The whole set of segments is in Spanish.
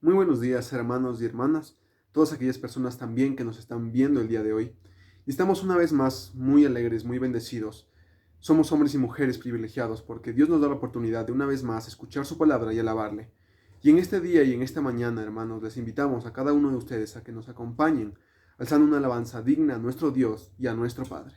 Muy buenos días, hermanos y hermanas, todas aquellas personas también que nos están viendo el día de hoy. Y estamos una vez más muy alegres, muy bendecidos. Somos hombres y mujeres privilegiados porque Dios nos da la oportunidad de una vez más escuchar su palabra y alabarle. Y en este día y en esta mañana, hermanos, les invitamos a cada uno de ustedes a que nos acompañen, alzando una alabanza digna a nuestro Dios y a nuestro Padre.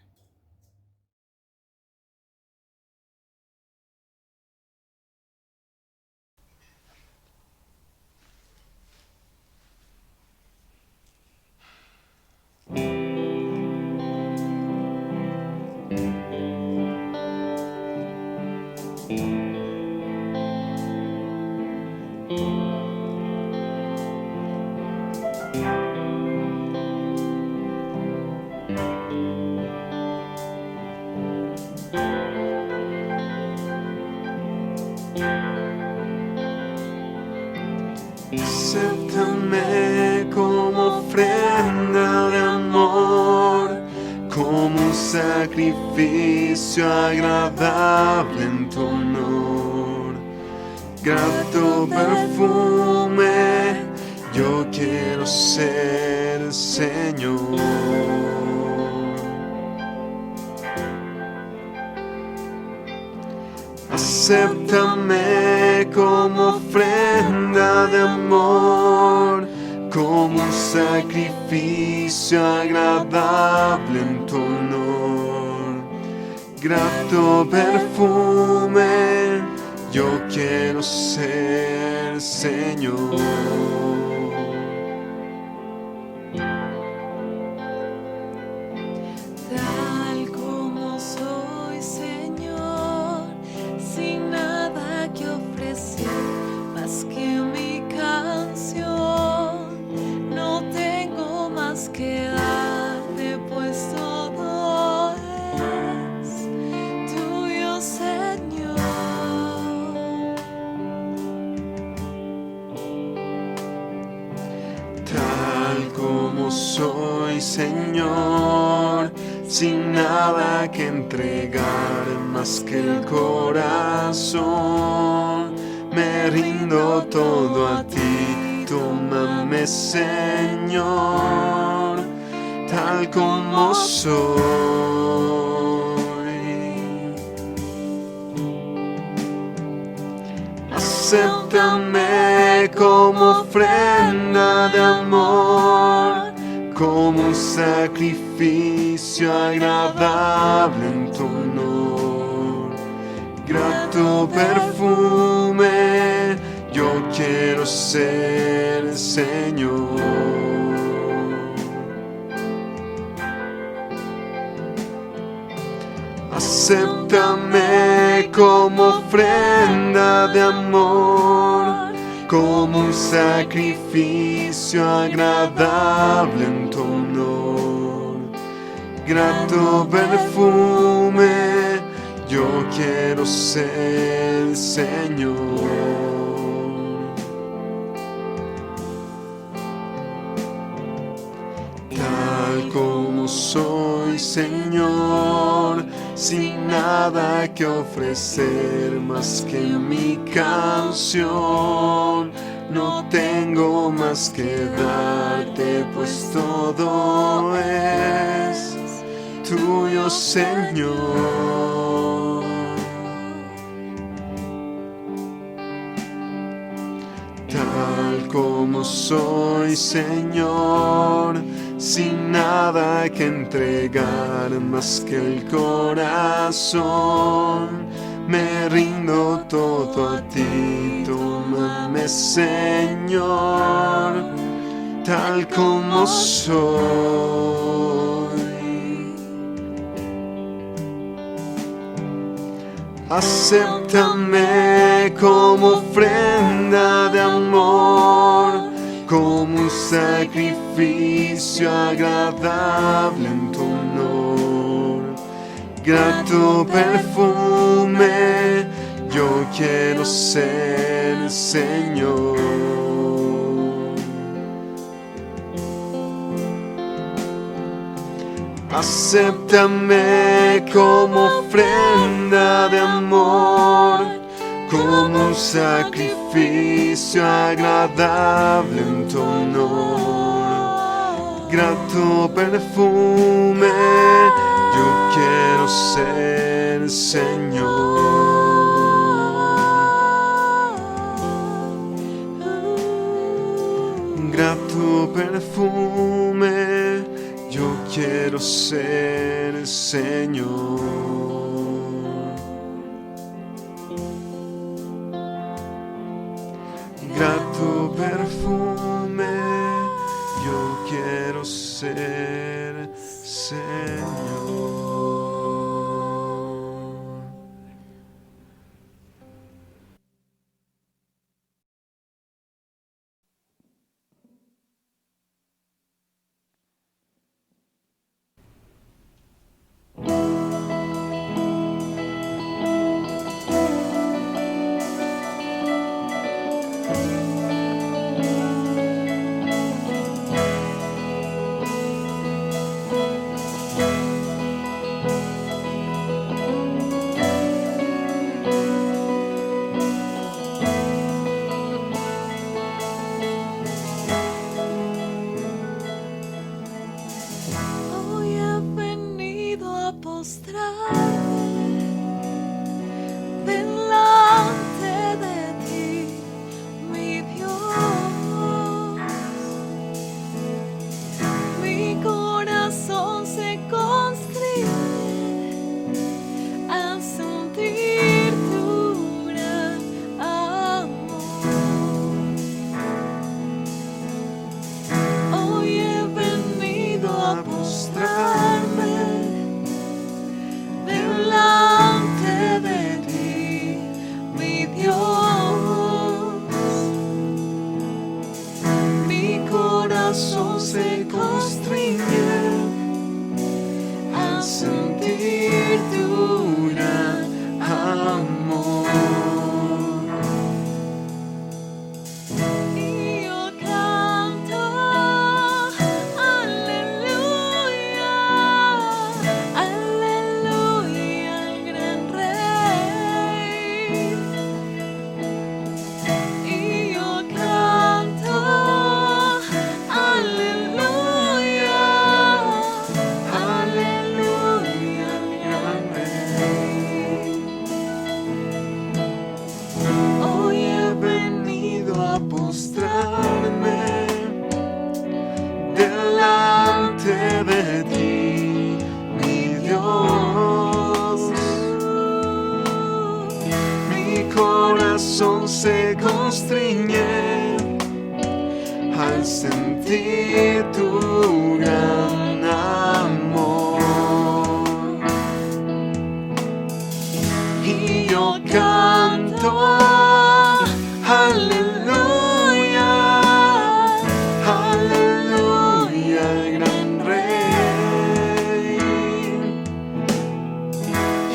Acéptame como ofrenda de amor, como un sacrificio agradable en tu honor. Grato perfume, yo quiero ser, Señor. Acéptame como ofrenda de amor, como un sacrificio agradable en tu honor. Grato perfume, yo quiero ser, Señor. Tal como soy, Señor, sin nada que ofrecer más que mi canción. No tengo más que darte, pues todo es tuyo, Señor. Tal como soy, Señor, sin nada que entregar más que el corazón, me rindo todo a ti, tómame, Señor, tal como soy. Acéptame como ofrenda de amor, como un sacrificio agradable en tu honor. Grato perfume, yo quiero ser, Señor. Acéptame como ofrenda de amor, como un sacrificio agradable en tu honor. Grato perfume, yo quiero ser, Señor. Tal como soy, Señor, sin nada que ofrecer más que mi canción. No tengo más que darte, pues todo es tuyo, Señor. Tal como soy, Señor, sin nada que entregar más que el corazón, me rindo todo a ti, tómame, Señor, tal como soy. Acéptame como ofrenda de amor, como un sacrificio agradable en tu honor. Grato perfume, yo quiero ser, Señor. Acéptame como ofrenda de amor, como un sacrificio agradable en tu honor. Grato perfume, yo quiero ser, Señor. Grato perfume, yo quiero ser, Señor. Grato perfume, yo quiero ser, Señor. Hoy he venido a postrarme delante de ti, mi Dios. Mi corazón se constriñe al sentir tu gran amor. Hoy he venido a postrarme delante de ti, mi Dios. Mi corazón se constriñe al sentir tu gran amor. Y yo canto aleluya, aleluya al gran Rey. Y yo canto aleluya, aleluya al gran Rey. Hoy he venido a postrarme delante de ti, mi Dios. Mi corazón se constriñe al sentir tu gran amor. Y yo canto aleluya, aleluya al gran Rey.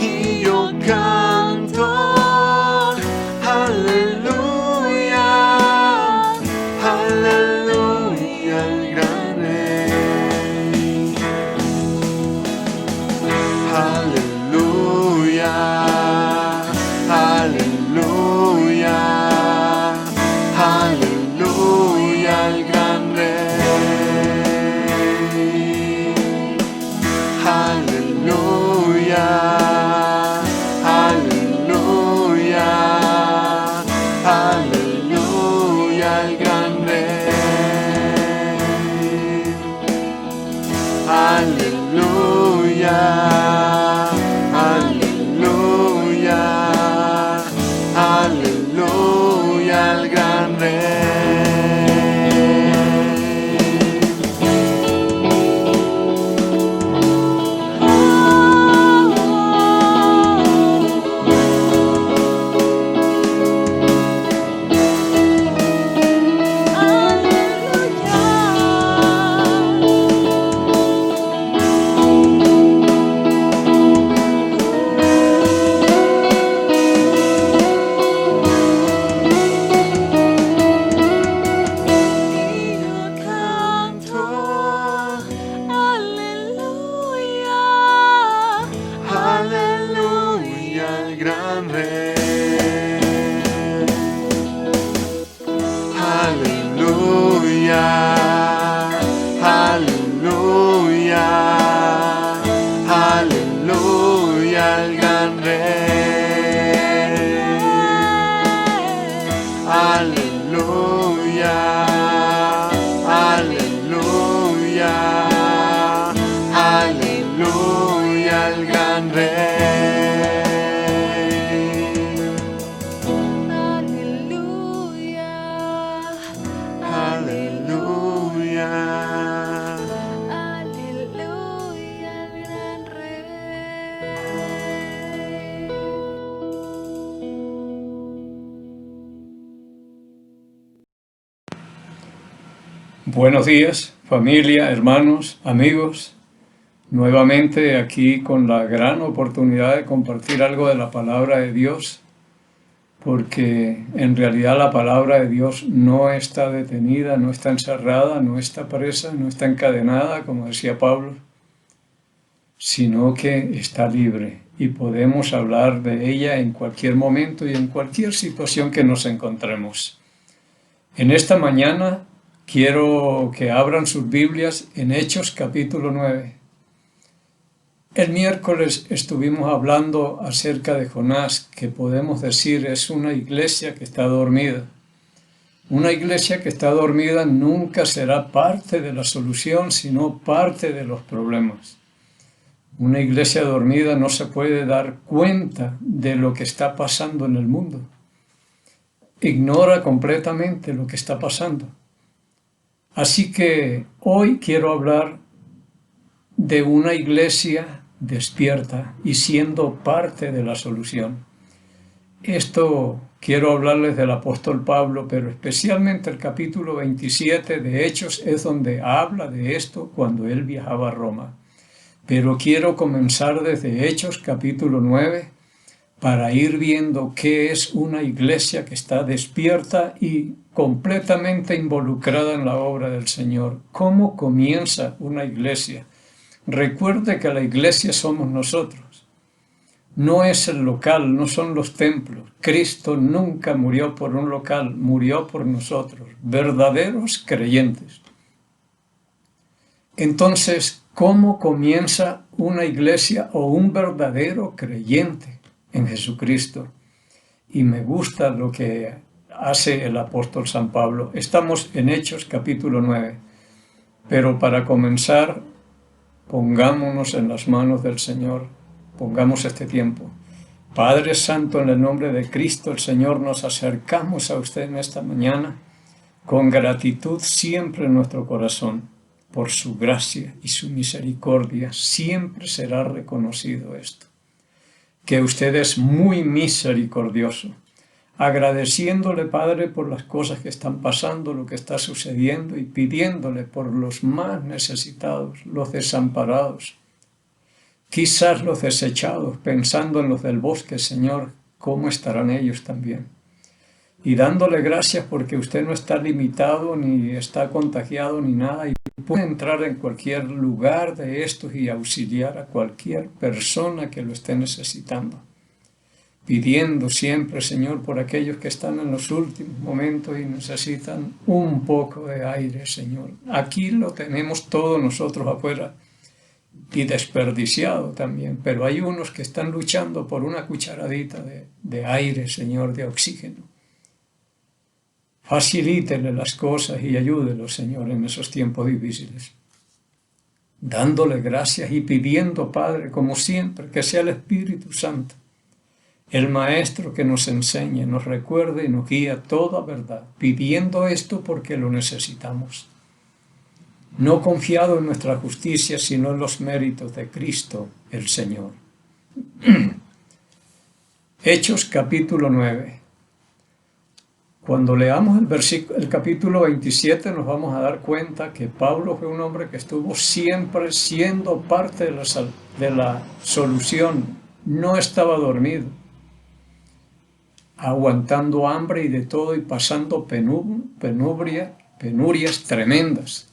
Y yo canto aleluya, aleluya al gran Rey. Aleluya, aleluya, Buenos días, familia, hermanos, amigos. Nuevamente aquí con la gran oportunidad de compartir algo de la palabra de Dios, porque en realidad la palabra de Dios no está detenida, no está encerrada, no está presa, no está encadenada, como decía Pablo, sino que está libre y podemos hablar de ella en cualquier momento y en cualquier situación que nos encontremos. En esta mañana quiero que abran sus Biblias en Hechos capítulo 9. El miércoles estuvimos hablando acerca de Jonás, que podemos decir es una iglesia que está dormida. Una iglesia que está dormida nunca será parte de la solución, sino parte de los problemas. Una iglesia dormida no se puede dar cuenta de lo que está pasando en el mundo. Ignora completamente lo que está pasando. Así que hoy quiero hablar de una iglesia despierta y siendo parte de la solución. Esto quiero hablarles del apóstol Pablo, pero especialmente el capítulo 27 de Hechos es donde habla de esto cuando él viajaba a Roma. Pero quiero comenzar desde Hechos capítulo 9 para ir viendo qué es una iglesia que está despierta y completamente involucrada en la obra del Señor. ¿Cómo comienza una iglesia? Recuerde que la iglesia somos nosotros. No es el local, no son los templos. Cristo nunca murió por un local, murió por nosotros, verdaderos creyentes. Entonces, ¿cómo comienza una iglesia o un verdadero creyente en Jesucristo? Y me gusta lo que hace el apóstol San Pablo. Estamos en Hechos capítulo 9, pero para comenzar, pongámonos en las manos del Señor, pongamos este tiempo. Padre Santo, en el nombre de Cristo el Señor, nos acercamos a usted en esta mañana con gratitud siempre en nuestro corazón. Por su gracia y su misericordia siempre será reconocido esto. Que usted es muy misericordioso, agradeciéndole, Padre, por las cosas que están pasando, lo que está sucediendo y pidiéndole por los más necesitados, los desamparados, quizás los desechados, pensando en los del bosque, Señor, ¿cómo estarán ellos también? Y dándole gracias porque usted no está limitado ni está contagiado ni nada y puede entrar en cualquier lugar de estos y auxiliar a cualquier persona que lo esté necesitando. Pidiendo siempre, Señor, por aquellos que están en los últimos momentos y necesitan un poco de aire, Señor. Aquí lo tenemos todos nosotros afuera y desperdiciado también, pero hay unos que están luchando por una cucharadita de aire, Señor, de oxígeno. Facilítele las cosas y ayúdelo, Señor, en esos tiempos difíciles. Dándole gracias y pidiendo, Padre, como siempre, que sea el Espíritu Santo, el Maestro que nos enseñe, nos recuerde y nos guíe a toda verdad, pidiendo esto porque lo necesitamos. No confiado en nuestra justicia, sino en los méritos de Cristo, el Señor. Hechos capítulo 9. Cuando leamos el capítulo 27 nos vamos a dar cuenta que Pablo fue un hombre que estuvo siempre siendo parte de la solución. No estaba dormido, aguantando hambre y de todo y pasando penurias tremendas,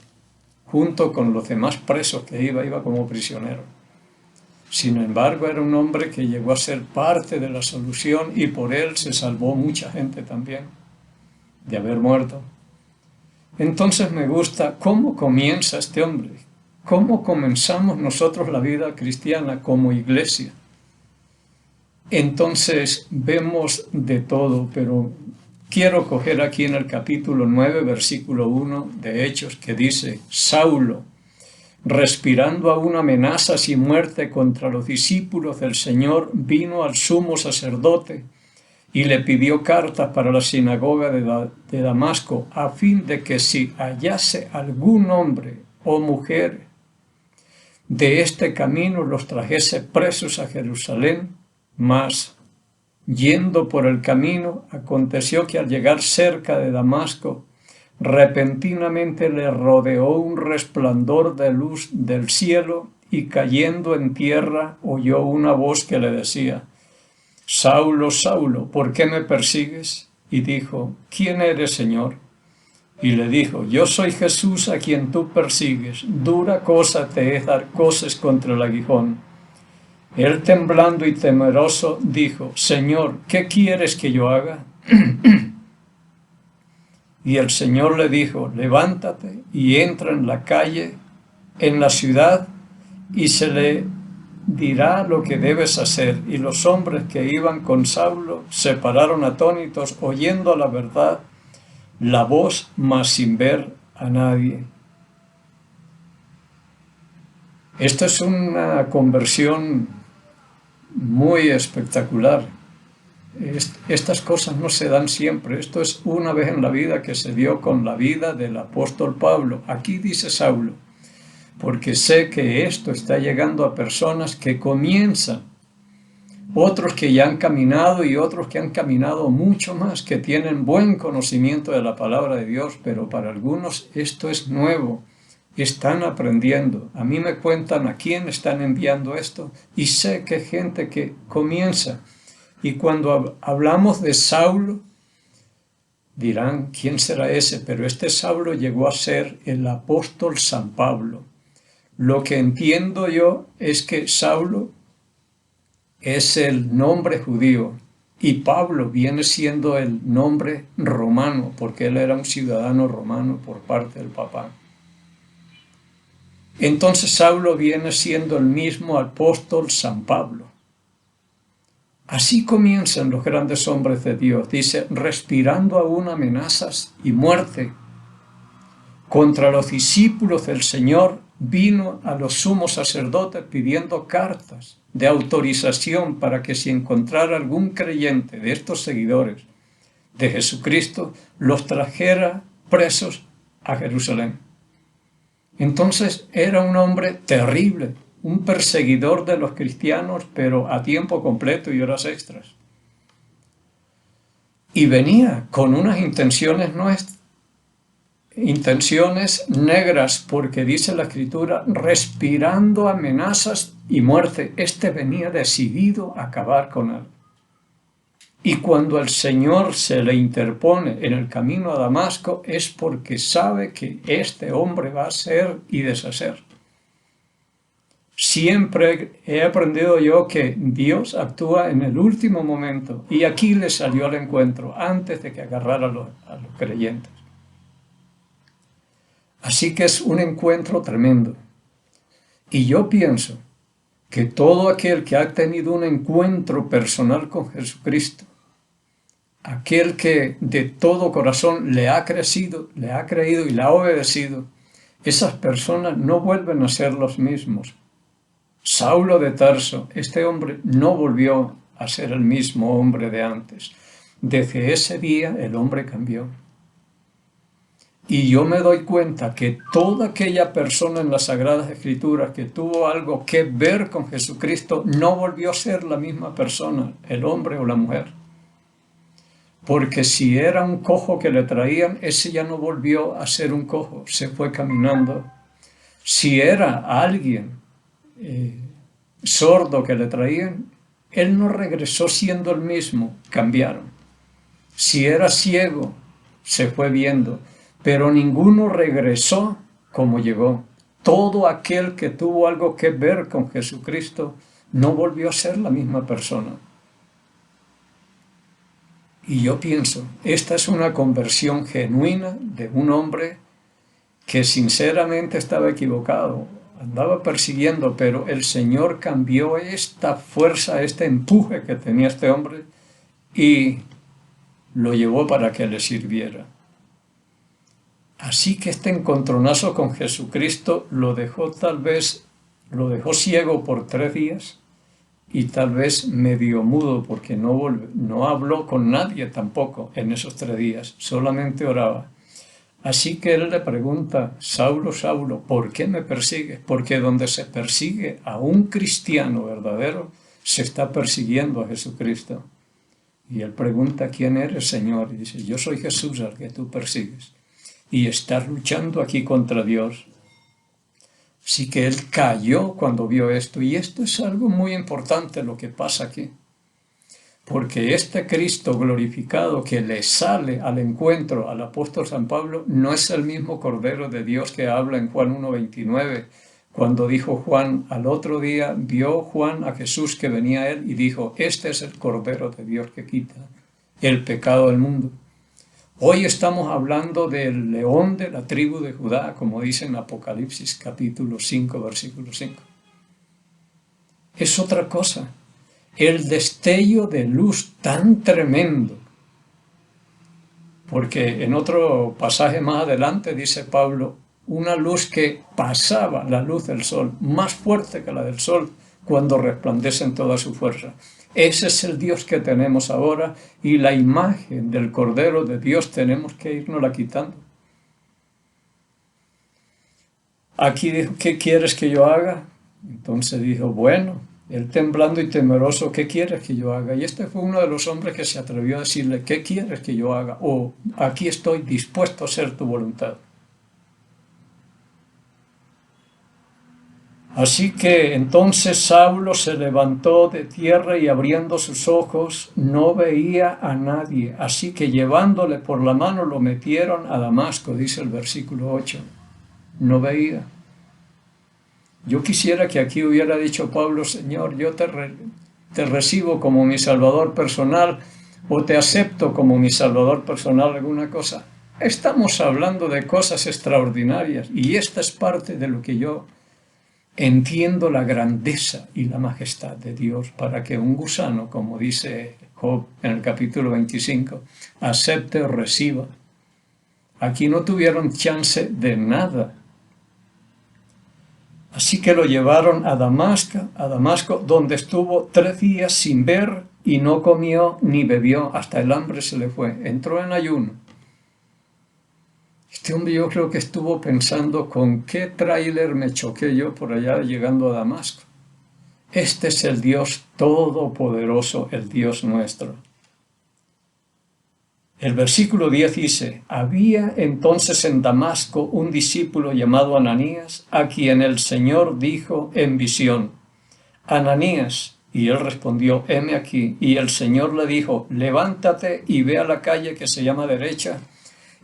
junto con los demás presos que iba como prisionero. Sin embargo, era un hombre que llegó a ser parte de la solución y por él se salvó mucha gente también de haber muerto. Entonces me gusta cómo comienza este hombre, cómo comenzamos nosotros la vida cristiana como iglesia. Entonces vemos de todo, pero quiero coger aquí en el capítulo 9, versículo 1 de Hechos, que dice: Saulo, respirando aún amenazas y muerte contra los discípulos del Señor, vino al sumo sacerdote y le pidió cartas para la sinagoga de Damasco, a fin de que si hallase algún hombre o mujer de este camino, los trajese presos a Jerusalén. Mas, yendo por el camino, aconteció que al llegar cerca de Damasco, repentinamente le rodeó un resplandor de luz del cielo y cayendo en tierra oyó una voz que le decía: Saulo, Saulo, ¿por qué me persigues? Y dijo: ¿Quién eres, Señor? Y le dijo: Yo soy Jesús a quien tú persigues. Dura cosa te es dar coces contra el aguijón. Él, temblando y temeroso, dijo: Señor, ¿qué quieres que yo haga? Y el Señor le dijo: levántate y entra en la calle, en la ciudad, y se le dirá lo que debes hacer. Y los hombres que iban con Saulo se pararon atónitos, oyendo la verdad, la voz, mas sin ver a nadie. Esto es una conversión muy espectacular. Estas cosas no se dan siempre. Esto es una vez en la vida que se dio con la vida del apóstol Pablo. Aquí dice Saulo, porque sé que esto está llegando a personas que comienzan, otros que ya han caminado y otros que han caminado mucho más, que tienen buen conocimiento de la palabra de Dios, pero para algunos esto es nuevo. Están aprendiendo. A mí me cuentan a quién están enviando esto y sé que hay gente que comienza. Y cuando hablamos de Saulo, dirán: ¿quién será ese? Pero este Saulo llegó a ser el apóstol San Pablo. Lo que entiendo yo es que Saulo es el nombre judío y Pablo viene siendo el nombre romano, porque él era un ciudadano romano por parte del papá. Entonces Saulo viene siendo el mismo apóstol San Pablo. Así comienzan los grandes hombres de Dios. Dice: respirando aún amenazas y muerte contra los discípulos del Señor, vino a los sumos sacerdotes pidiendo cartas de autorización para que si encontrara algún creyente de estos seguidores de Jesucristo, los trajera presos a Jerusalén. Entonces era un hombre terrible, un perseguidor de los cristianos, pero a tiempo completo y horas extras. Y venía con unas intenciones negras, porque dice la Escritura, respirando amenazas y muerte. Este venía decidido a acabar con él. Y cuando el Señor se le interpone en el camino a Damasco, es porque sabe que este hombre va a hacer y deshacer. Siempre he aprendido yo que Dios actúa en el último momento, y aquí le salió al encuentro antes de que agarrara a los creyentes. Así que es un encuentro tremendo. Y yo pienso que todo aquel que ha tenido un encuentro personal con Jesucristo, aquel que de todo corazón le ha creído y le ha obedecido, esas personas no vuelven a ser los mismos. Saulo de Tarso, este hombre no volvió a ser el mismo hombre de antes. Desde ese día el hombre cambió. Y yo me doy cuenta que toda aquella persona en las Sagradas Escrituras que tuvo algo que ver con Jesucristo no volvió a ser la misma persona, el hombre o la mujer. Porque si era un cojo que le traían, ese ya no volvió a ser un cojo, se fue caminando. Si era alguien sordo que le traían, él no regresó siendo el mismo, cambiaron. Si era ciego, se fue viendo, pero ninguno regresó como llegó. Todo aquel que tuvo algo que ver con Jesucristo no volvió a ser la misma persona. Y yo pienso, esta es una conversión genuina de un hombre que sinceramente estaba equivocado, andaba persiguiendo, pero el Señor cambió esta fuerza, este empuje que tenía este hombre y lo llevó para que le sirviera. Así que este encontronazo con Jesucristo lo dejó ciego por 3 días y tal vez medio mudo, porque no habló con nadie tampoco en esos 3 días, solamente oraba. Así que él le pregunta: Saulo, Saulo, ¿por qué me persigues? Porque donde se persigue a un cristiano verdadero, se está persiguiendo a Jesucristo. Y él pregunta: ¿quién eres, Señor? Y dice: yo soy Jesús al que tú persigues. y estar luchando aquí contra Dios. Así que él cayó cuando vio esto, y esto es algo muy importante lo que pasa aquí. Porque este Cristo glorificado que le sale al encuentro al apóstol San Pablo no es el mismo Cordero de Dios que habla en Juan 1:29, cuando dijo Juan, al otro día vio Juan a Jesús que venía a él y dijo, este es el Cordero de Dios que quita el pecado del mundo. Hoy estamos hablando del león de la tribu de Judá, como dice en Apocalipsis capítulo 5, versículo 5. Es otra cosa. El destello de luz tan tremendo, porque en otro pasaje más adelante dice Pablo, una luz que pasaba la luz del sol, más fuerte que la del sol, cuando resplandece en toda su fuerza. Ese es el Dios que tenemos ahora, y la imagen del Cordero de Dios tenemos que irnosla quitando. Aquí dijo, ¿qué quieres que yo haga? Entonces dijo, bueno, él temblando y temeroso, ¿qué quieres que yo haga? Y este fue uno de los hombres que se atrevió a decirle, ¿qué quieres que yo haga? O aquí estoy dispuesto a hacer tu voluntad. Así que entonces Saulo se levantó de tierra y abriendo sus ojos no veía a nadie. Así que llevándole por la mano lo metieron a Damasco, dice el versículo 8. No veía. Yo quisiera que aquí hubiera dicho Pablo, Señor, yo te recibo como mi Salvador personal o te acepto como mi Salvador personal, alguna cosa. Estamos hablando de cosas extraordinarias y esta es parte de lo que yo entiendo, la grandeza y la majestad de Dios para que un gusano, como dice Job en el capítulo 25, acepte o reciba. Aquí no tuvieron chance de nada. Así que lo llevaron a Damasco, donde estuvo 3 días sin ver y no comió ni bebió, hasta el hambre se le fue. Entró en ayuno. Este hombre yo creo que estuvo pensando con qué tráiler me choqué yo por allá llegando a Damasco. Este es el Dios todopoderoso, el Dios nuestro. El versículo 10 dice, había entonces en Damasco un discípulo llamado Ananías, a quien el Señor dijo en visión, Ananías, y él respondió, heme aquí. Y el Señor le dijo, levántate y ve a la calle que se llama Derecha,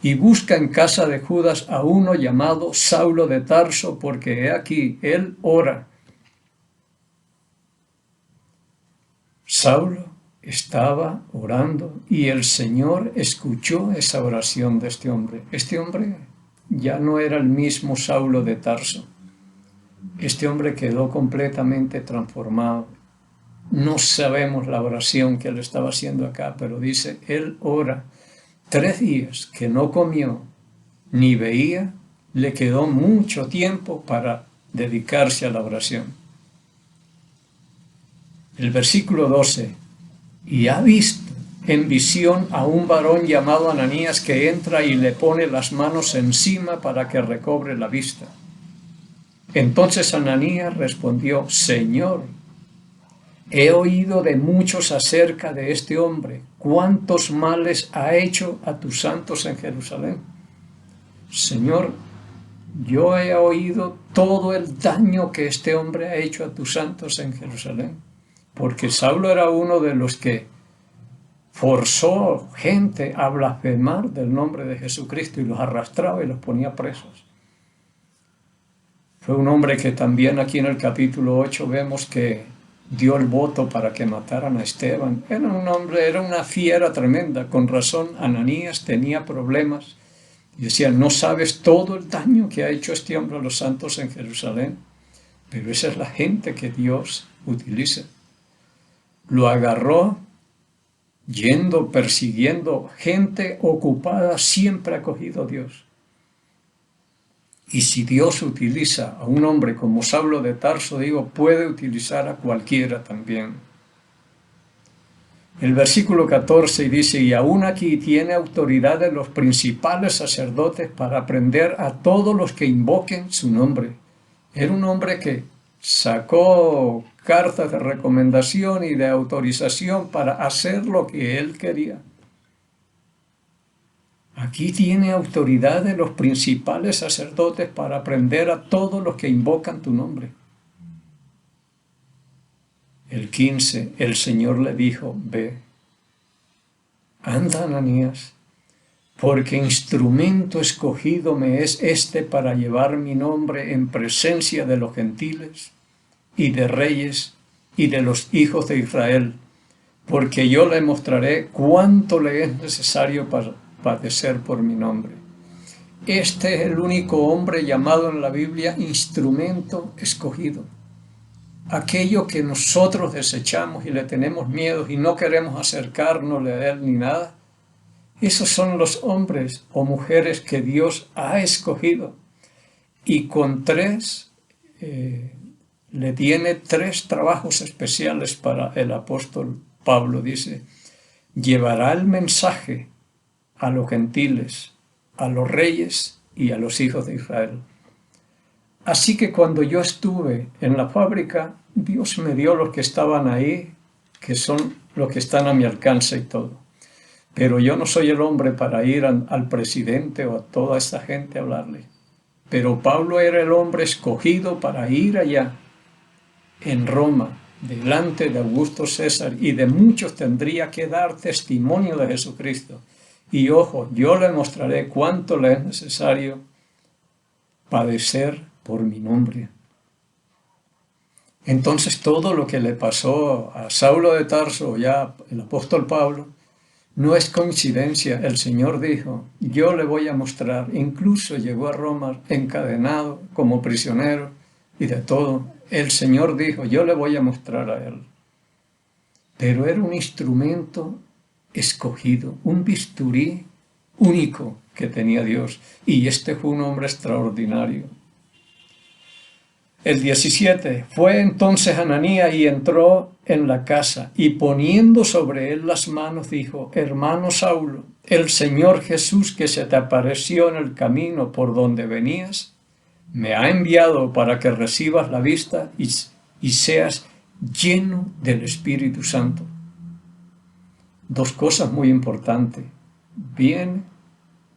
y busca en casa de Judas a uno llamado Saulo de Tarso, porque he aquí, él ora. Saulo estaba orando y el Señor escuchó esa oración de este hombre. Este hombre ya no era el mismo Saulo de Tarso. Este hombre quedó completamente transformado. No sabemos la oración que él estaba haciendo acá, pero dice, él ora. 3 días que no comió ni veía, le quedó mucho tiempo para dedicarse a la oración. El versículo 12. Y ha visto en visión a un varón llamado Ananías que entra y le pone las manos encima para que recobre la vista. Entonces Ananías respondió, Señor, he oído de muchos acerca de este hombre, cuántos males ha hecho a tus santos en Jerusalén. Señor, yo he oído todo el daño que este hombre ha hecho a tus santos en Jerusalén. Porque Saulo era uno de los que forzó gente a blasfemar del nombre de Jesucristo y los arrastraba y los ponía presos. Fue un hombre que también aquí en el capítulo 8 vemos que dio el voto para que mataran a Esteban. Era un hombre, era una fiera tremenda. Con razón, Ananías tenía problemas y decía, no sabes todo el daño que ha hecho este hombre a los santos en Jerusalén. Pero esa es la gente que Dios utiliza. Lo agarró yendo, persiguiendo gente ocupada, siempre ha cogido Dios. Y si Dios utiliza a un hombre como Saulo de Tarso, digo, puede utilizar a cualquiera también. El versículo 14 dice, y aún aquí tiene autoridad de los principales sacerdotes para prender a todos los que invoquen su nombre. Era un hombre que sacó cartas de recomendación y de autorización para hacer lo que él quería. Aquí tiene autoridad de los principales sacerdotes para prender a todos los que invocan tu nombre. El 15, el Señor le dijo, ve, anda, Ananías, porque instrumento escogido me es este para llevar mi nombre en presencia de los gentiles y de reyes y de los hijos de Israel, porque yo le mostraré cuánto le es necesario padecer por mi nombre. Este es el único hombre llamado en la Biblia instrumento escogido. Aquello que nosotros desechamos y le tenemos miedo y no queremos acercarnos a él ni nada, esos son los hombres o mujeres que Dios ha escogido. Y con le tiene 3 trabajos especiales para el apóstol Pablo. Dice, llevará el mensaje a los gentiles, a los reyes y a los hijos de Israel. Así que cuando yo estuve en la fábrica, Dios me dio los que estaban ahí, que son los que están a mi alcance y todo. Pero yo no soy el hombre para ir al presidente o a toda esta gente a hablarle. Pero Pablo era el hombre escogido para ir allá, en Roma, delante de Augusto César, y de muchos tendría que dar testimonio de Jesucristo. Y ojo, yo le mostraré cuánto le es necesario padecer por mi nombre. Entonces todo lo que le pasó a Saulo de Tarso, ya el apóstol Pablo, no es coincidencia. El Señor dijo, yo le voy a mostrar. Incluso llegó a Roma encadenado como prisionero y de todo. El Señor dijo, yo le voy a mostrar a él. Pero era un instrumento escogido, un bisturí único que tenía Dios. Y este fue un hombre extraordinario. El 17, fue entonces Ananías y entró en la casa, y poniendo sobre él las manos dijo, hermano Saulo, el Señor Jesús que se te apareció en el camino por donde venías, me ha enviado para que recibas la vista y seas lleno del Espíritu Santo. 2 cosas muy importantes. Viene,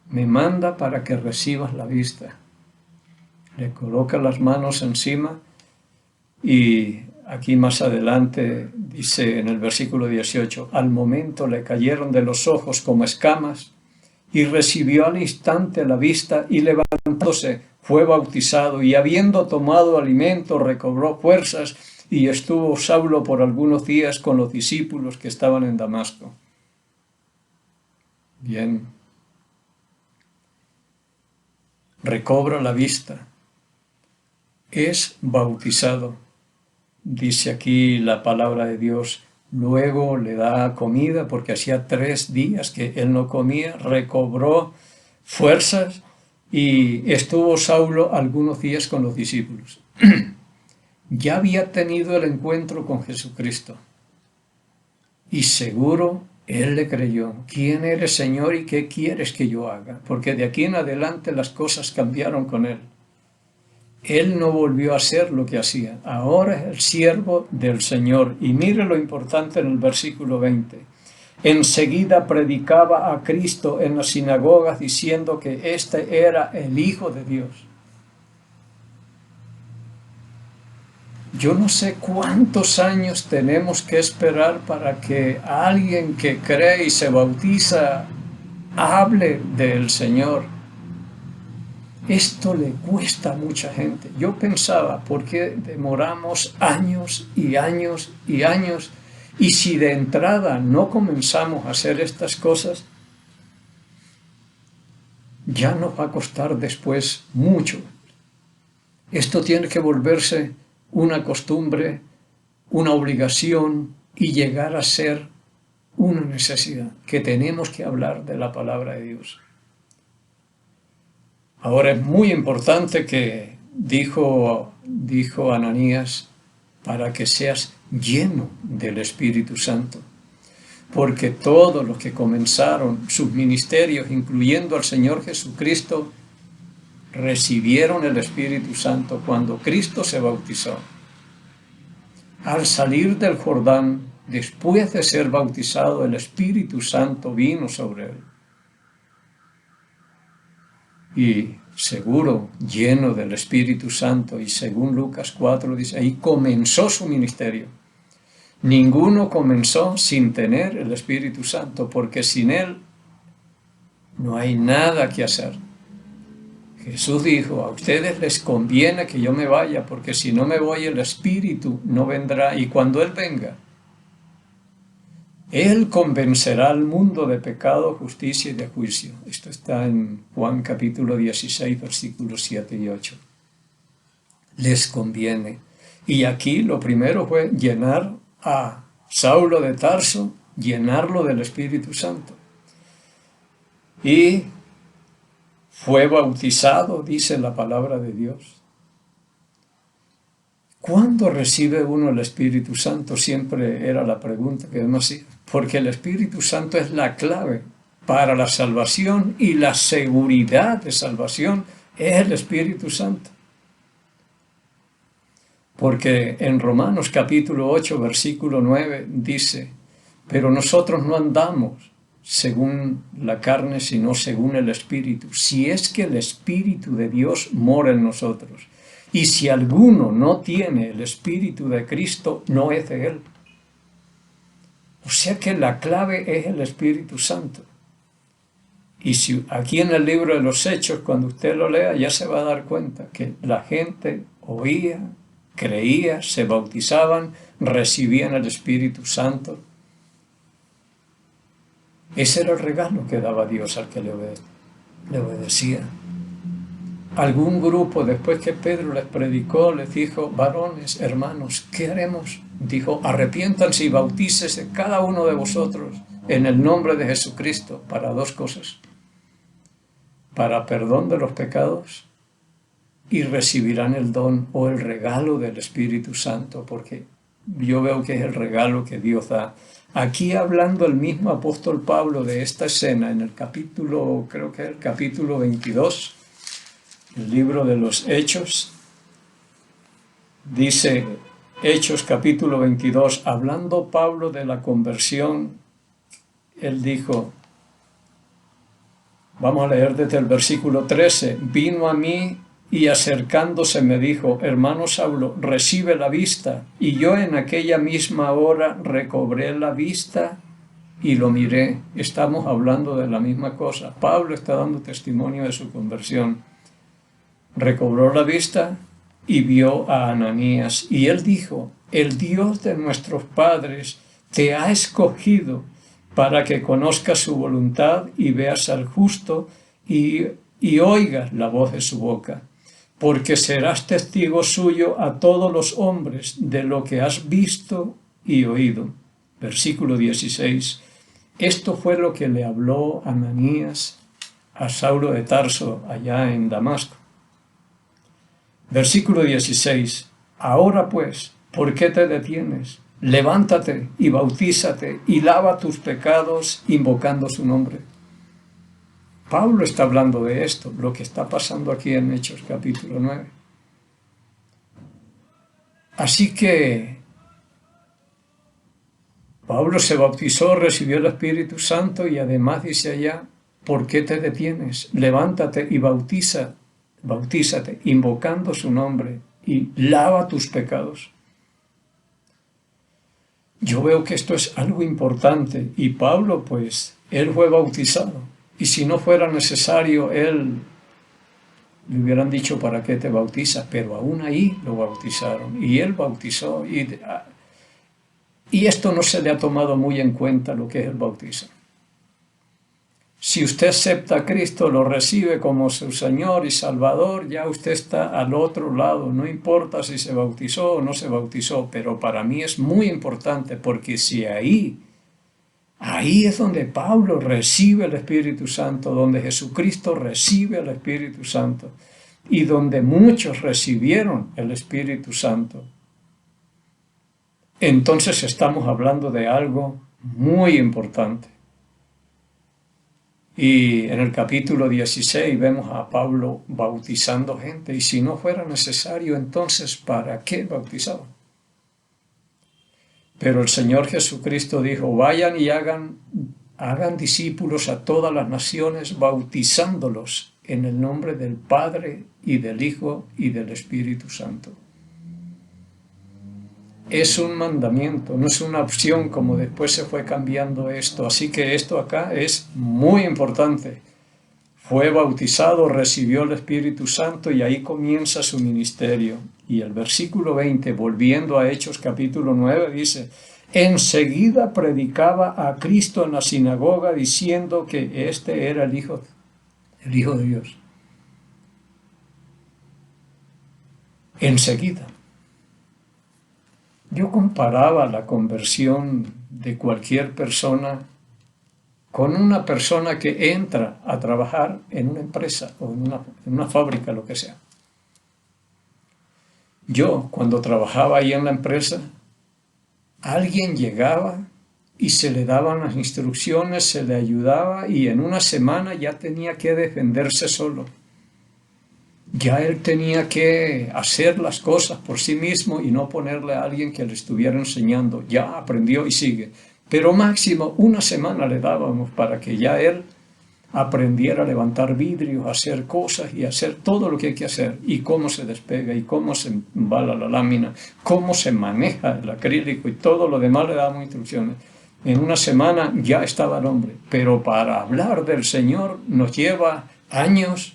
me manda para que recibas la vista. Le coloca las manos encima y aquí más adelante dice en el versículo 18, al momento le cayeron de los ojos como escamas y recibió al instante la vista y levantándose fue bautizado y habiendo tomado alimento recobró fuerzas y estuvo Saulo por algunos días con los discípulos que estaban en Damasco. Bien. Recobra la vista. Es bautizado, dice aquí la palabra de Dios. Luego le da comida porque hacía 3 días que él no comía, recobró fuerzas y estuvo Saulo algunos días con los discípulos. Ya había tenido el encuentro con Jesucristo y seguro él le creyó. ¿Quién eres, Señor, y qué quieres que yo haga? Porque de aquí en adelante las cosas cambiaron con él. Él no volvió a hacer lo que hacía. Ahora es el siervo del Señor. Y mire lo importante en el versículo 20. Enseguida predicaba a Cristo en las sinagogas diciendo que este era el Hijo de Dios. Yo no sé cuántos años tenemos que esperar para que alguien que cree y se bautiza hable del Señor. Esto le cuesta a mucha gente. Yo pensaba, ¿por qué demoramos años y años y años? Y si de entrada no comenzamos a hacer estas cosas, ya nos va a costar después mucho. Esto tiene que volverse una costumbre, una obligación y llegar a ser una necesidad, que tenemos que hablar de la palabra de Dios. Ahora es muy importante que dijo Ananías, para que seas lleno del Espíritu Santo. Porque todos los que comenzaron sus ministerios, incluyendo al Señor Jesucristo, recibieron el Espíritu Santo cuando Cristo se bautizó. Al salir del Jordán, después de ser bautizado, el Espíritu Santo vino sobre él. y seguro, lleno del Espíritu Santo, y según Lucas 4 dice, ahí comenzó su ministerio. Ninguno comenzó sin tener el Espíritu Santo, porque sin él no hay nada que hacer. Jesús dijo, a ustedes les conviene que yo me vaya, porque si no me voy el Espíritu no vendrá, y cuando Él venga, Él convencerá al mundo de pecado, justicia y de juicio. Esto está en Juan capítulo 16, versículos 7 y 8. Les conviene. Y aquí lo primero fue llenar a Saulo de Tarso, llenarlo del Espíritu Santo. Y fue bautizado, dice la palabra de Dios. ¿Cuándo recibe uno el Espíritu Santo? Siempre era la pregunta que uno hacía. Porque el Espíritu Santo es la clave para la salvación, y la seguridad de salvación es el Espíritu Santo. Porque en Romanos capítulo 8, versículo 9 dice, pero nosotros no andamos según la carne, sino según el Espíritu, si es que el Espíritu de Dios mora en nosotros. Y si alguno no tiene el Espíritu de Cristo, no es de Él. O sea que la clave es el Espíritu Santo. Y si aquí en el libro de los Hechos, cuando usted lo lea, ya se va a dar cuenta que la gente oía, creía, se bautizaban, recibían el Espíritu Santo. Ese era el regalo que daba Dios al que le obedecía. Algún grupo, después que Pedro les predicó, les dijo, varones, hermanos, ¿qué haremos? Dijo, arrepiéntanse y bautícese cada uno de vosotros en el nombre de Jesucristo para dos cosas. Para perdón de los pecados, y recibirán el don o el regalo del Espíritu Santo, porque yo veo que es el regalo que Dios da. Aquí hablando el mismo apóstol Pablo de esta escena en el capítulo, creo que es el capítulo 22, el libro de los Hechos, dice Hechos capítulo 22, hablando Pablo de la conversión, él dijo, vamos a leer desde el versículo 13, vino a mí y acercándose me dijo, hermano Saulo, recibe la vista. Y yo en aquella misma hora recobré la vista y lo miré. Estamos hablando de la misma cosa. Pablo está dando testimonio de su conversión. Recobró la vista y vio a Ananías. Y él dijo, el Dios de nuestros padres te ha escogido para que conozcas su voluntad y veas al justo y oigas la voz de su boca. Porque serás testigo suyo a todos los hombres de lo que has visto y oído. Versículo 16. Esto fue lo que le habló Ananías a Saulo de Tarso allá en Damasco. Versículo 16. Ahora pues, ¿por qué te detienes? Levántate y bautízate y lava tus pecados invocando su nombre. Pablo está hablando de esto, lo que está pasando aquí en Hechos capítulo 9. Así que Pablo se bautizó, recibió el Espíritu Santo y además dice allá, ¿por qué te detienes? Levántate y bautízate, invocando su nombre y lava tus pecados. Yo veo que esto es algo importante y Pablo, pues, él fue bautizado. Y si no fuera necesario, él le hubieran dicho, ¿para qué te bautizas? Pero aún ahí lo bautizaron. Y él bautizó. Y esto no se le ha tomado muy en cuenta lo que es el bautismo. Si usted acepta a Cristo, lo recibe como su Señor y Salvador, ya usted está al otro lado. No importa si se bautizó o no se bautizó, pero para mí es muy importante porque si ahí es donde Pablo recibe el Espíritu Santo, donde Jesucristo recibe el Espíritu Santo y donde muchos recibieron el Espíritu Santo. Entonces estamos hablando de algo muy importante. Y en el capítulo 16 vemos a Pablo bautizando gente. Y si no fuera necesario, entonces, ¿para qué bautizaban? Pero el Señor Jesucristo dijo, vayan y hagan discípulos a todas las naciones, bautizándolos en el nombre del Padre y del Hijo y del Espíritu Santo. Es un mandamiento, no es una opción como después se fue cambiando esto. Así que esto acá es muy importante. Fue bautizado, recibió el Espíritu Santo y ahí comienza su ministerio. Y el versículo 20, volviendo a Hechos capítulo 9, dice: enseguida predicaba a Cristo en la sinagoga diciendo que este era el Hijo de Dios. Enseguida. Yo comparaba la conversión de cualquier persona con una persona que entra a trabajar en una empresa o en una fábrica, lo que sea. Yo, cuando trabajaba ahí en la empresa, alguien llegaba y se le daban las instrucciones, se le ayudaba y en una semana ya tenía que defenderse solo. Ya él tenía que hacer las cosas por sí mismo y no ponerle a alguien que le estuviera enseñando. Ya aprendió y sigue. Pero máximo una semana le dábamos para que ya él aprendiera a levantar vidrios, a hacer cosas y hacer todo lo que hay que hacer. Y cómo se despega y cómo se embala la lámina, cómo se maneja el acrílico y todo lo demás le dábamos instrucciones. En una semana ya estaba el hombre. Pero para hablar del Señor nos lleva años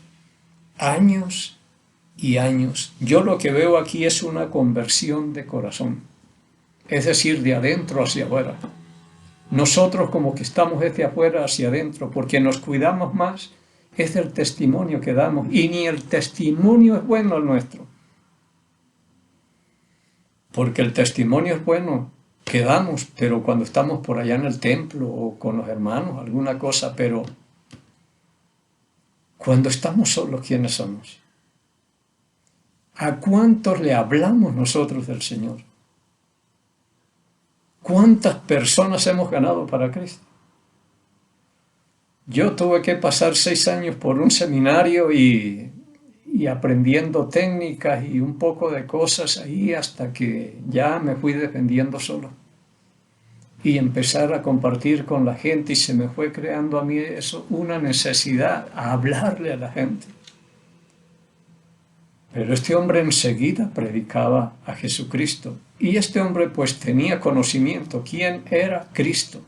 y años. Yo lo que veo aquí es una conversión de corazón, es decir, de adentro hacia afuera. Nosotros como que estamos desde afuera hacia adentro, porque nos cuidamos más, es el testimonio que damos, y ni el testimonio es bueno el nuestro. Porque el testimonio es bueno que damos, pero cuando estamos por allá en el templo o con los hermanos, alguna cosa, pero cuando estamos solos, ¿quiénes somos? ¿A cuántos le hablamos nosotros del Señor? ¿Cuántas personas hemos ganado para Cristo? Yo tuve que pasar 6 años por un seminario y aprendiendo técnicas y un poco de cosas ahí hasta que ya me fui defendiendo solo. Y empezar a compartir con la gente y se me fue creando a mí eso una necesidad a hablarle a la gente. Pero este hombre enseguida predicaba a Jesucristo. Y este hombre pues tenía conocimiento. ¿Quién era Cristo?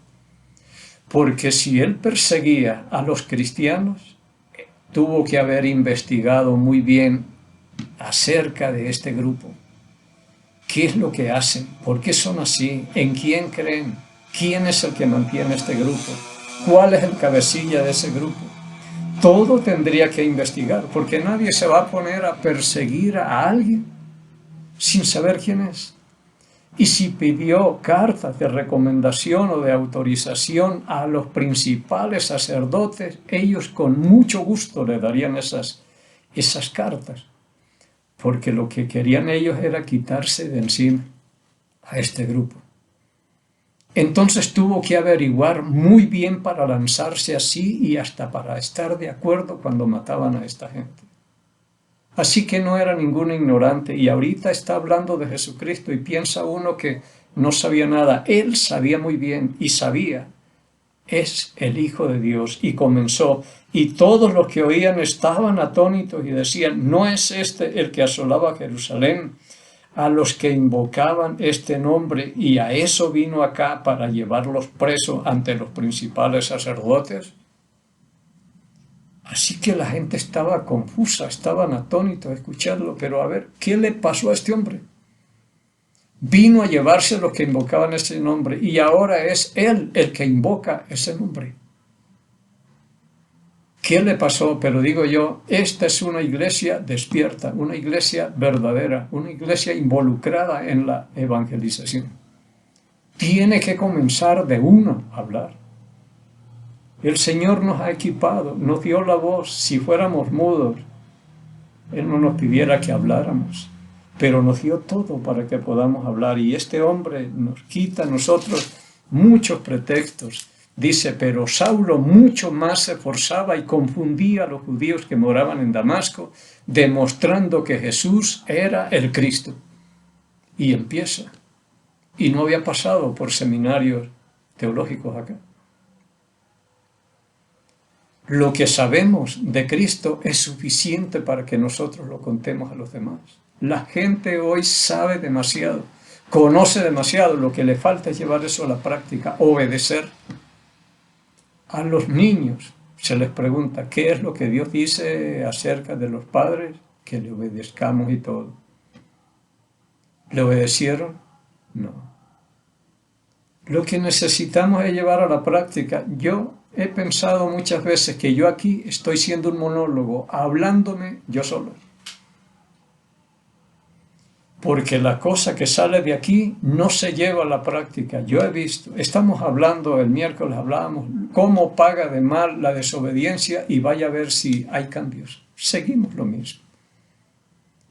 Porque si él perseguía a los cristianos, tuvo que haber investigado muy bien acerca de este grupo. ¿Qué es lo que hacen? ¿Por qué son así? ¿En quién creen? ¿Quién es el que mantiene este grupo? ¿Cuál es el cabecilla de ese grupo? Todo tendría que investigar, porque nadie se va a poner a perseguir a alguien sin saber quién es. Y si pidió cartas de recomendación o de autorización a los principales sacerdotes, ellos con mucho gusto le darían esas cartas, porque lo que querían ellos era quitarse de encima a este grupo. Entonces tuvo que averiguar muy bien para lanzarse así y hasta para estar de acuerdo cuando mataban a esta gente. Así que no era ningún ignorante y ahorita está hablando de Jesucristo y piensa uno que no sabía nada. Él sabía muy bien y sabía, es el Hijo de Dios, y comenzó. Y todos los que oían estaban atónitos y decían: ¿no es este el que asolaba Jerusalén a los que invocaban este nombre? Y a eso vino acá, para llevarlos presos ante los principales sacerdotes. Así que la gente estaba confusa, estaban atónitos a escucharlo. Pero a ver, ¿qué le pasó a este hombre? Vino a llevarse a los que invocaban ese nombre y ahora es él el que invoca ese nombre. ¿Qué le pasó? Pero digo yo, esta es una iglesia despierta, una iglesia verdadera, una iglesia involucrada en la evangelización. Tiene que comenzar de uno a hablar. El Señor nos ha equipado, nos dio la voz. Si fuéramos mudos, Él no nos pidiera que habláramos, pero nos dio todo para que podamos hablar. Y este hombre nos quita a nosotros muchos pretextos. Dice: pero Saulo mucho más se esforzaba y confundía a los judíos que moraban en Damasco, demostrando que Jesús era el Cristo. Y empieza. Y no había pasado por seminarios teológicos acá. Lo que sabemos de Cristo es suficiente para que nosotros lo contemos a los demás. La gente hoy sabe demasiado, conoce demasiado, lo que le falta es llevar eso a la práctica, obedecer. A los niños se les pregunta, ¿qué es lo que Dios dice acerca de los padres? Que le obedezcamos y todo. ¿Le obedecieron? No. Lo que necesitamos es llevar a la práctica. Yo he pensado muchas veces que yo aquí estoy siendo un monólogo, hablándome yo solo. Porque la cosa que sale de aquí no se lleva a la práctica. Yo he visto, estamos hablando, el miércoles hablábamos, cómo paga de mal la desobediencia y vaya a ver si hay cambios. Seguimos lo mismo.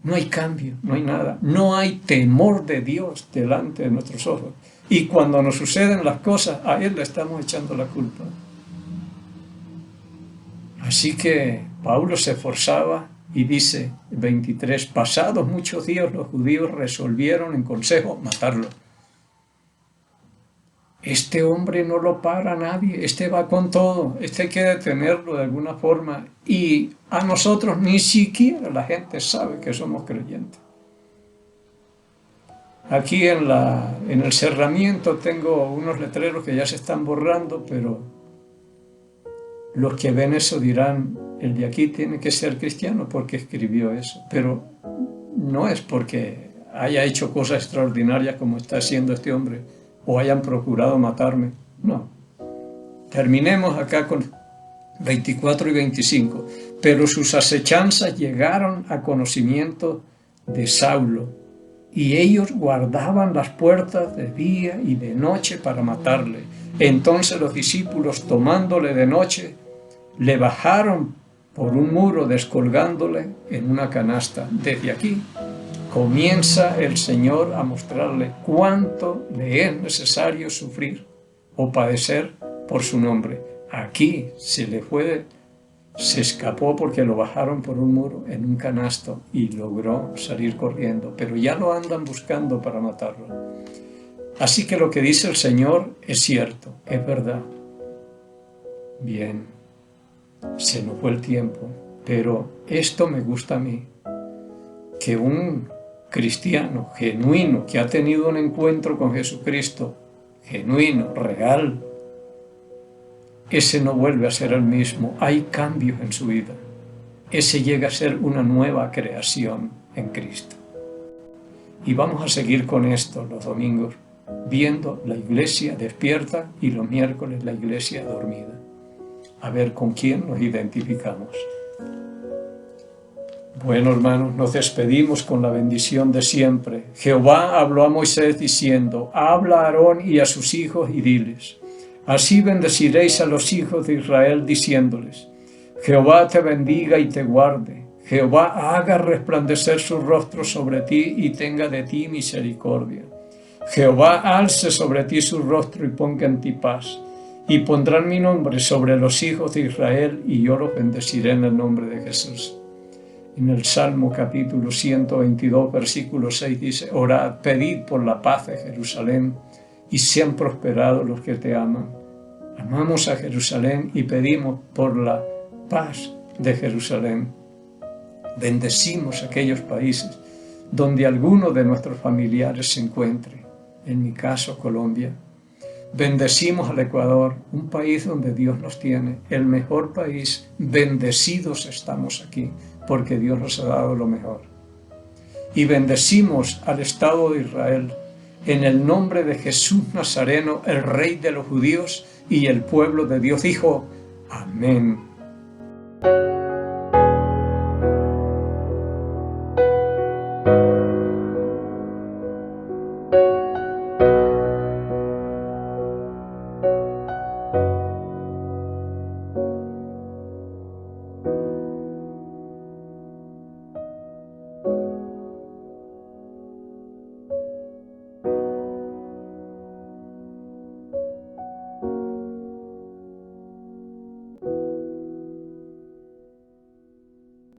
No hay cambio, no hay nada. No hay temor de Dios delante de nuestros ojos. Y cuando nos suceden las cosas, a Él le estamos echando la culpa. Así que Pablo se esforzaba y dice, 23, pasados muchos días los judíos resolvieron en consejo matarlo. Este hombre no lo para nadie, este va con todo, este hay que detenerlo de alguna forma. Y a nosotros ni siquiera la gente sabe que somos creyentes. Aquí en el cerramiento tengo unos letreros que ya se están borrando, pero los que ven eso dirán, el de aquí tiene que ser cristiano porque escribió eso. Pero no es porque haya hecho cosas extraordinarias como está haciendo este hombre o hayan procurado matarme. No. Terminemos acá con 24 y 25. Pero sus acechanzas llegaron a conocimiento de Saulo, y ellos guardaban las puertas de día y de noche para matarle. Entonces los discípulos, tomándole de noche, le bajaron por un muro, descolgándole en una canasta. Desde aquí comienza el Señor a mostrarle cuánto le es necesario sufrir o padecer por su nombre. Aquí se escapó porque lo bajaron por un muro en un canasto y logró salir corriendo, pero ya lo andan buscando para matarlo. Así que lo que dice el Señor es cierto, es verdad. Bien, se nos fue el tiempo, pero esto me gusta a mí, que un cristiano genuino que ha tenido un encuentro con Jesucristo, genuino, real, ese no vuelve a ser el mismo, hay cambios en su vida. Ese llega a ser una nueva creación en Cristo. Y vamos a seguir con esto los domingos, viendo la iglesia despierta y los miércoles la iglesia dormida. A ver con quién nos identificamos. Bueno, hermanos, nos despedimos con la bendición de siempre. Jehová habló a Moisés diciendo, habla a Aarón y a sus hijos y diles, así bendeciréis a los hijos de Israel diciéndoles, Jehová te bendiga y te guarde, Jehová haga resplandecer su rostro sobre ti y tenga de ti misericordia. Jehová alce sobre ti su rostro y ponga en ti paz, y pondrán mi nombre sobre los hijos de Israel y yo los bendeciré en el nombre de Jesús. En el Salmo capítulo 122, versículo 6 dice, orad, pedid por la paz de Jerusalén, y sean prosperados los que te aman. Amamos a Jerusalén y pedimos por la paz de Jerusalén. Bendecimos aquellos países donde alguno de nuestros familiares se encuentre, en mi caso Colombia. Bendecimos al Ecuador, un país donde Dios nos tiene, el mejor país. Bendecidos estamos aquí, porque Dios nos ha dado lo mejor. Y bendecimos al Estado de Israel, en el nombre de Jesús Nazareno, el Rey de los judíos, y el pueblo de Dios dijo, amén.